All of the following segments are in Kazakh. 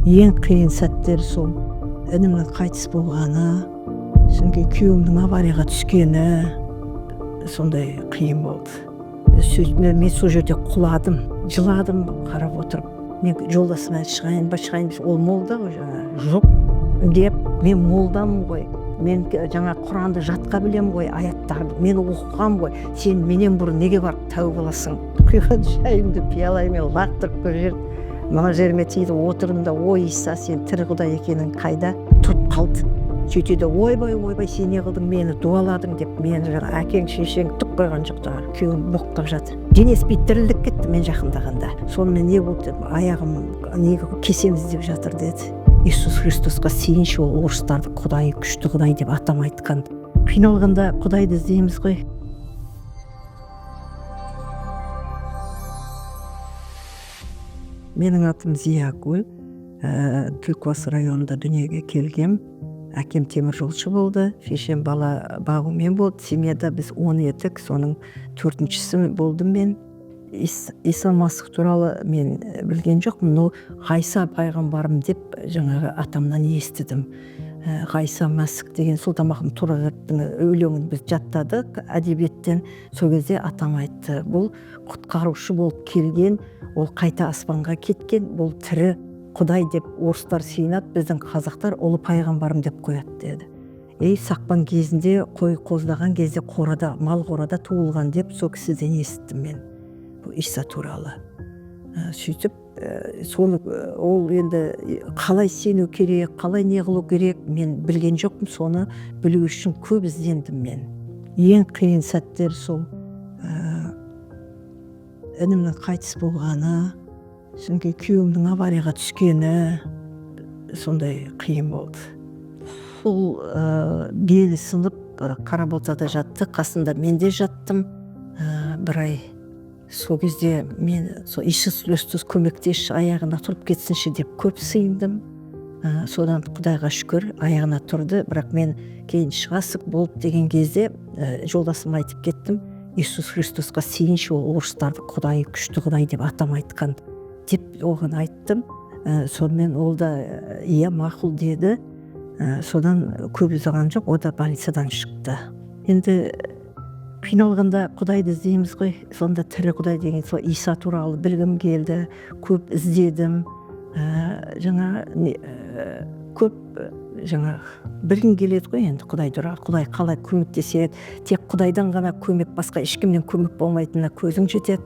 ең қиын сәттер сол інімнің қайтыс болғаны, содан кейін күйеуімнің аварияға түскені, сондай қиын болды. Мен сол жерде құладым, жыладым қарап отырып. Мен жолдасыма шығайын ба, ол молда ғой жоқ деп, мен молдамын ғой, мен жаңа Құранды жатқа білем ғой, аяттарды мен оқығам ғой, сен менен бұрын неге барып тәуба қыласың? Құйған шайымды пиалаймен лақтырып көрер, мына жеріме тиді, отырдым да, ой Иса, сен тірі Құдай екенің қайда? Тұрып қалды. Сөйтеді, ойбай, сен не қылдың, мені дуаладың деп, мен әкең шешең түк қойған жоқ, күйеуім боқтап жатыр. Денесі тірілдік кетті мен жақындағанда. Сонымен не болды, аяғым неге кесеміз деп жатыр деді. Иисус Христосқа сүйінші, ол орыстарды Құдай, күшті Құдай деп атам айтқан. Қиналғанда Құдайды іздейміз ғой. Менің атым Зиякүл, Түлкібас районында дүниеге келгем. Әкем теміржолшы болды, шешем бала бағумен болды. Семьяда біз 10 едік, соның 4-шісі болдым мен. Иса Масих туралы мен білген жоқпын, но Ғайса пайғамбарым деп жаңағы атамнан естідім. Ғайса Масих деген Сұлтанмахмұт Торайғыровтың өлеңін біз жаттадық әдебиеттен. Сол кезде атам айтты, бұл құтқарушы болып келген, ол қайта аспанға кеткен, бұл тірі Құдай деп орыстар сыйынады, біздің қазақтар ұлы пайғамбарым деп қояды деді. Сақпан кезінде, қой қоздаған кезде қорада, мал қорада туылған деп сол кісіден естідім мен бұл Иса туралы. Сөйтіп, ол енді қалай сену керек, қалай не қылу керек, мен білген жоқпын, соны білу үшін көп іздендім мен. Ең қиын сәттер сол інімнің қайтыс болғаны, содан кейін күйеуімнің аварияға түскені, сондай қиын болды. Сол белі сынып Қарабалтада жатты, қасында мен де жаттым бір ай. Сол кезде мен Иисус Христос көмектесші, аяғына тұрып кетсінші деп көп сыйындым. Содан Құдайға шүкір аяғына тұрды, бірақ мен кейін шығасық болып деген кезде жолдасым айтып кеттім, Иисус Христосқа сүйінші, ол орыстарды Құдай, күшті Құдай деп атам айтқан деп оған айттым. Сонымен ол да иә мақұл деді. Содан көп ұзаған жоқ, о да больницадан шықты. Енді қиналғанда Құдайды іздейміз ғой, сонда тірі Құдай деген сол Иса туралы білгім келді, көп іздедім. Көп білгім келеді ғой енді Құдай туралы, Құдай қалай көмектеседі, тек Құдайдан ғана көмек, басқа ешкімнен көмек болмайтынына көзің жетеді.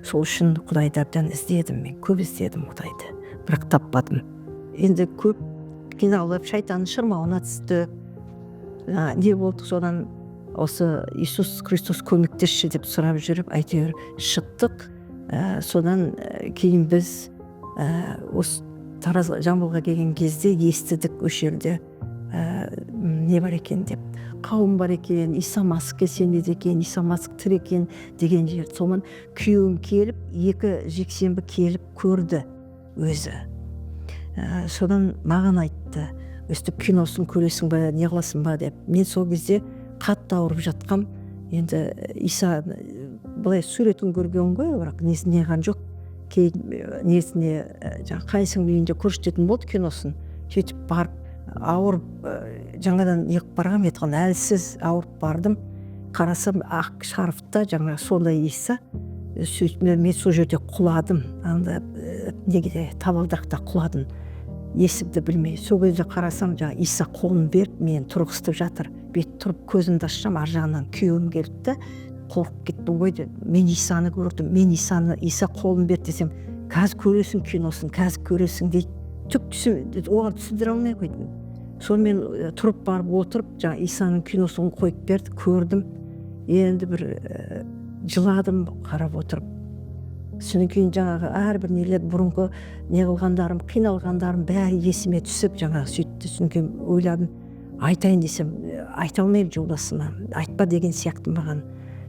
Сол үшін Құдайды әбден іздедім, мен көп іздедім Құдайды, бірақ таппадым. Енді көп қиналып, шайтанның шырмауына түсті. Не болды, содан осы Иисус Христос көмектесші деп сұрап жүріп, әйтеуір шықтық. Содан кейін біз осы Тараз Жамбылға келген кезде естідік осы жерде не бар екен деп. Қауым бар екен, Иса Масихке сенеді екен, Иса Масих тірі екен деген жер. Сонымен күйеуім келіп, 2 жексенбі келіп көрді өзі. Содан маған айтты, өстіп киносын көресің ба, не қыласың ба деп. Мен сол кезде қатты ауырып жатқам. Енді Иса былай суретін көрген ғой, бірақ несіне неған жоқ. Кейін несіне қайсың үйінде көрсететін болды киносын. Сөйтіп барып ауырып, жаңадан еқіп барғам, етқан әлсіз ауырып бардым. Қарасам ақ шарфта жаңа сондай Иса. Сөйтіп мен сол жерде құладым. Анда неге табалдырықта құладым. Есімді білмей. Сол кезде қарасам жаңа Иса қолын беріп, мен тұрғызтып жатыр. Бет тұрып көзімді ашсам, ар жағынан күйеуім келді. Қорқып кеттім ғой деп. Мен Исаны көрдім. Мен Иса қолын берді десем, қазір көресің киносын, қазір көресің дейді. Түк оған түсіндіре алмай қойдым. Сонымен тұрып барып отырып, жаңа Исаның киносын қойып берді, көрдім. Енді бір жыладым қарап отырып. Содан кейін жаңағы әрбір нелер, бұрынғы не қылғандарым, қиналғандарым бәрі есіме түсіп, жаңағы сөйтті. Содан кейін ойладым, айтайын десем, айта алмаймын жолдасыма, айтпа деген сияқты маған.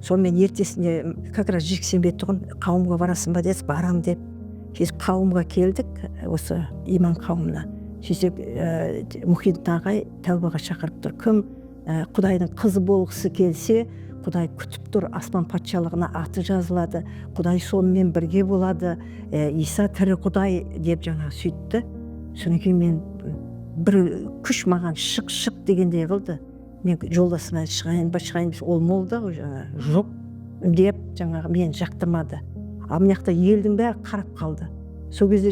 Сонымен ертесіне как раз жексенбі тұғын, қауымға барасың ба деді, барам деп. Қауымға келдік, осы иман қауымына. Сөйтіп Мұхит ағай тәубаға шақырып тұр. Кім Құдайдың қызы болғысы келсе, Құдай күтіп тұр, аспан патшалығына аты жазылады, Құдай сонымен бірге болады, Иса тірі Құдай деп жаңа сөйтті. Содан кейін мен бір күш маған шық дегендей қылды. Мен жолдасыма шығайын ба ол молда ғой жоқ деп мені жақтырмады. Ал мына жақта елдің бәрі қарап қалды. Сол кезде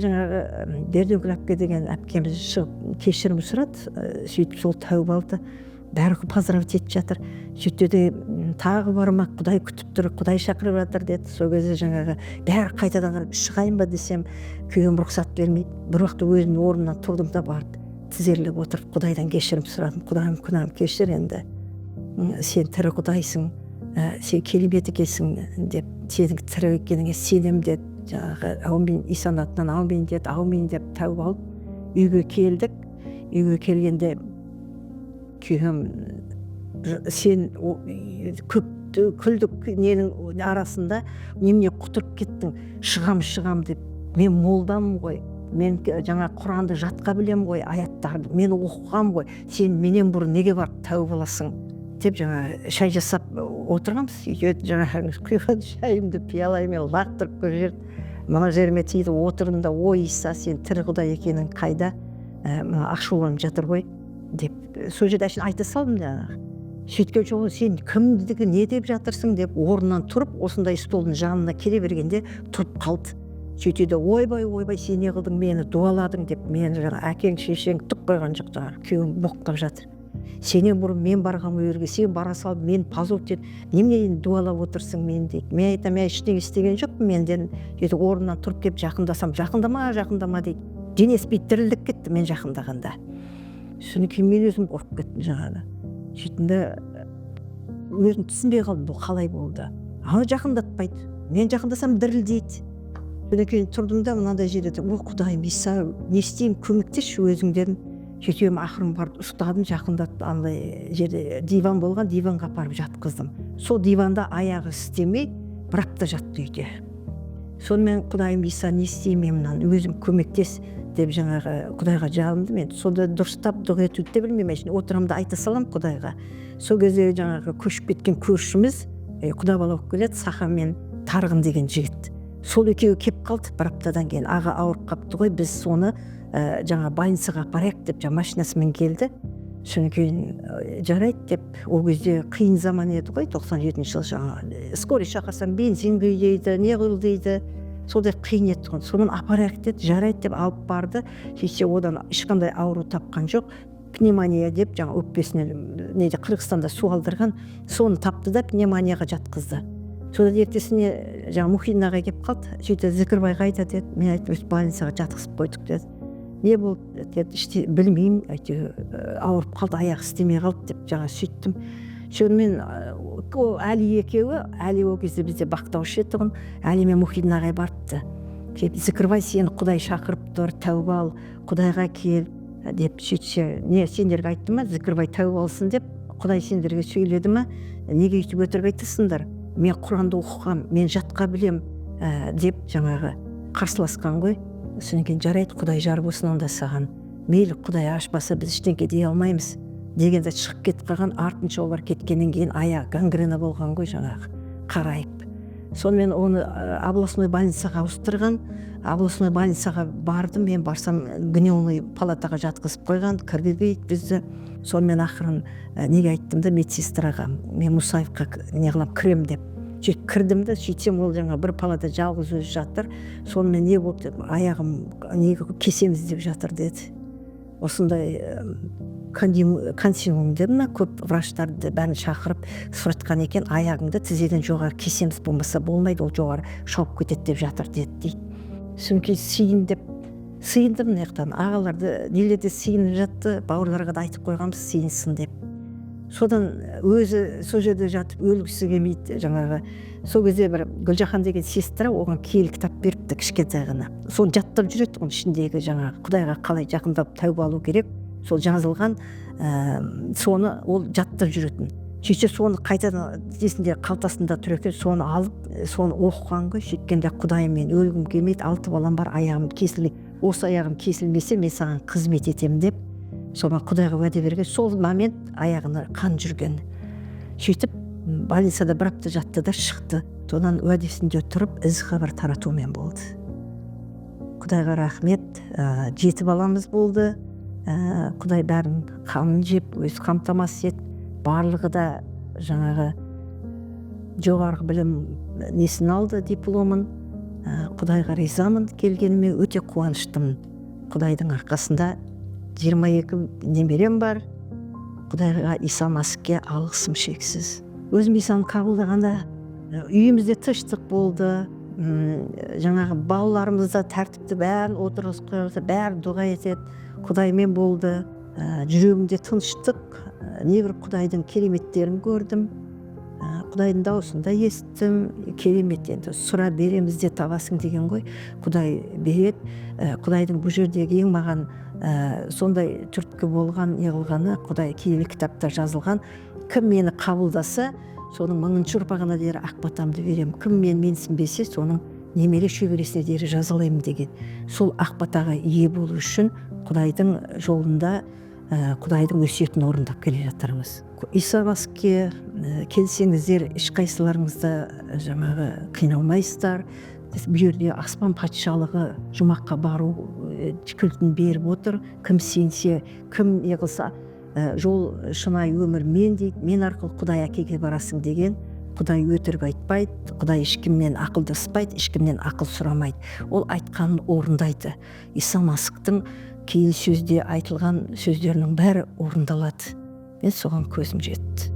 Бердіңгүл әпке деген әпкеміз шығып кешірім сұрады, сөйтіп сол тәуіп алды. Бәрі поздравить етіп жатыр. Сөйтті де тағы барма, Құдай күтіп тұр, Құдай шақырып жатыр деді. Сол кезде бәрі қайтадан қарап шығайын ба десем, күйеуім рұқсат бермейді. Бір уақытта өзімнің орнымнан тұрдым да барып тізерлеп отырып Құдайдан кешірім сұрадым. Құдайым, күнәм кешір енді. Сен тірі Құдайсың, сен керемет екенсің деп, сенің тірі екеніңе сенем деді. Аумин, Исаның атынан аумин деді, аумин деп тәуіп алып үйге келдік. Үйге келгенде күйеуім сен көпті күлдік ненің арасында немене құтырып кеттің, шығам деп. Мен молдамын ғой, мен Құранды жатқа білем ғой, аяттарды мен оқығам ғой, сен менен бұрын неге барып тәуіп аласың деп шай жасап отырғанбыз. Құйған шайымды пиалаймен лақтырып көріп мына жеріме тиді, отырдым да, ой Иса, сен тірі Құдай екенің қайда, ашуланып жатыр ғой деп. Сол жерде айта салдым сөйткен жолы сен кімдігі не деп жатырсың деп орнынан тұрып, осындай столдың жанына келе бергенде тұрып қалды. Сөйтеді, ойбай, сен не қылдың, мені дуаладың деп. Мен әкең шешең түк қойған жоқ, күйеуім боқтап жатыр. Сенен бұрын мен барғам өрге, сен бара салып, мен позор деді. Немене дуалап отырсың мен дейді. Мен айтам, мен ештеңе істеген жоқпын менден. Сөйтіп орнынан тұрып келіп жақындасам, жақындама дейді. Денесі дірілдеп кетті мен жақындағанда. Содан кейін мен өзім қорқып кеттім сөйтінде өзім түсінбей қалдым, бұл қалай болды. Жақындатпайды. Мен жақындасам дірілдейді. Содан кейін тұрдым да мынандай жерде, о Құдайым, Иса, не істеймін, көмектесші өзің дедім. Сөйтем ақырын барып ұстадым, жақындатып, андай жерде диван болған, диванға апарып жатқыздым. Сол диванда аяғы істемей, бір апта жатты үйде. Сонымен Құдайым, Иса, не істеймін, өзім көмектес деп Құдайға жалынды. Мен сонда дұрыстап дұға етуді де білмеймін, отырамда айта салам Құдайға. Сол кезде көшіп кеткен көршіміз құда бала болып келеді, Саха мен Тарғын деген жігіт. Сол екеуі кеп қалды бір аптадан кейін. Аға ауырып қапты ғой, біз соны больницаға апарайық деп машинасымен келді. Содан кейін жарайды деп, ол кезде қиын заман еді ғой, 97-ші жыл скорый шақырсам бензин құй не қыл дейді. Сондай қиын еді ғой. Соны апарайық деді, жарайды деп алып барды. Сөйтсе одан ешқандай ауру тапқан жоқ. Пневмония деп, өкпесінен Қырғызстанда су алдырған, соны тапты да пневмонияға жатқызды. Содан ертесіне Мұхинаға кеп қалды. Сөйтті, Зікірбай қайда деді. Мен айттым, больницаға жатқызып қойдық деді. Не болды деді, білмеймін, ауырып қалды, аяқ істемей қалды деп сөйттім. Сонымен Әли екеуі, Әли ол кезде бізде бақтаушы еді ғой, Әли мен Мұхинаға барыпты. Зікірбай, сені Құдай шақырып тұр, тәуіп ал, Құдайға кел деп сөйтсе, не сендерге айтты ма, Зікірбай тәуіп алсын деп, Құдай сендерге сөйледі ма, неге өйтіп өтірік айтасыңдар? Мен Құранды оқығам, мен жатқа білем деп қарсыласқан ғой. Содан кейін жарайды, Құдай жар болсын онда саған. Мейлі Құдай ашпаса біз ештеңе дей алмаймыз дегенде шығып кетіп қалған. Артынша олар кеткеннен кейін аяғы гангрена болған ғой, қарайып. Сонымен оны областной больницаға ауыстырған. Областной больницаға бардым, мен барсам гневный палатаға жатқызып қойған, кіргізбейді бізді. Сонымен ақырын неге айттым да медсестраға, мен Мұсаевқа не қылам, кірем деп. Кірдім да, сөйтсем ол бір палата жалғыз өзі жатыр. Сонымен не болды, аяғым неге кесеміз деп жатыр деді. Осындай консилиум деді, көп врачтарды бәрін шақырып сұратқан екен, аяғыңды тізеден жоғары кесеміз, болмаса болмайды, ол жоғары шауып кетеді деп жатыр деді дейді. Содан кейін сыйындым неқтан, ағаларды нелерде сыйынып жатты, бауырларға да айтып қойғанбыз сыйынсын деп. Содан өзі сол жерде жатып өлгісі келмейді. Сол кезде бір Гүлжахан деген сестра оған киелі кітап беріпті, кішкентай ғана. Соны жаттап жүреді, оның ішіндегі Құдайға қалай жақындап тәуіп алу керек, сол жазылған, соны ол жаттап жүретін. Сөйтсе соны қайтадан есінде қалтасында тұр екен, соны алып, соны оқыған ғой. Сөйткенде Құдайым, мен өлгім келмейді, 6 балам бар, аяғым кесілмейді. Осы аяғым кесілмесе мен саған қызмет етемін деп, соған Құдайға уәде берген. Сол момент аяғына қан жүрген. Сөйтіп больницада бір апта жатты да шықты. Содан уәдесінде тұрып із хабар таратумен болды. Құдайға рахмет. 7 баламыз болды. Құдай бәрін қамын жеп, өзі қамтамасыз ет. Барлығы да жаңағы жоғарғы білім несін алды, дипломын. Құдайға ризамын, келгеніме өте қуаныштымын. Құдайдың арқасында 22 немерем бар. Құдайға, Иса Масихке алғысым шексіз. Өзім Исаны қабылдағанда үйімізде тыныштық болды. Жаңағы балаларымызда тәртіпті бәрін отырғызып қойса, бәрі дұға етеді. Құдаймен болды. Жүрегімде тыныштық, небір Құдайдың кереметтерін көрдім. Құдайдың дауысын да естім. Керемет, енді сұра береміз де табасың деген ғой. Құдай береді. Құдайдың бұл жердегі ең маған сондай түрткі болған, неғылғаны, Құдай киелі кітапта жазылған. Кім мені қабылдаса, соның 1000 ұрпағына дейін ақ батамды берем. Кім менсінбесе, соның немере шөбересіне дейін жазалаймын деген. Сол ақ батаға ие болу үшін Құдайдың жолында Құдайдың өсиетін орындап келе жатырмыз. Иса Масихке келсеңіздер, ешқайсыларыңызда жаңағы қиналмайсыздар. Бұл жерде аспан патшалығы жұмаққа бару кілтін беріп отыр. Кім сенсе, кім не қылса, жол шынайы өмір мен дейді, мен арқылы Құдай әкеге барасың деген. Құдай өтірік айтпайды, Құдай ешкіммен ақылдаспайды, ешкімнен ақыл сұрамайды. Ол айтқанын орындайды. Иса Масихтың киелі сөзде айтылған сөздерінің бәрі орындалады. Мен соған көзім жетті.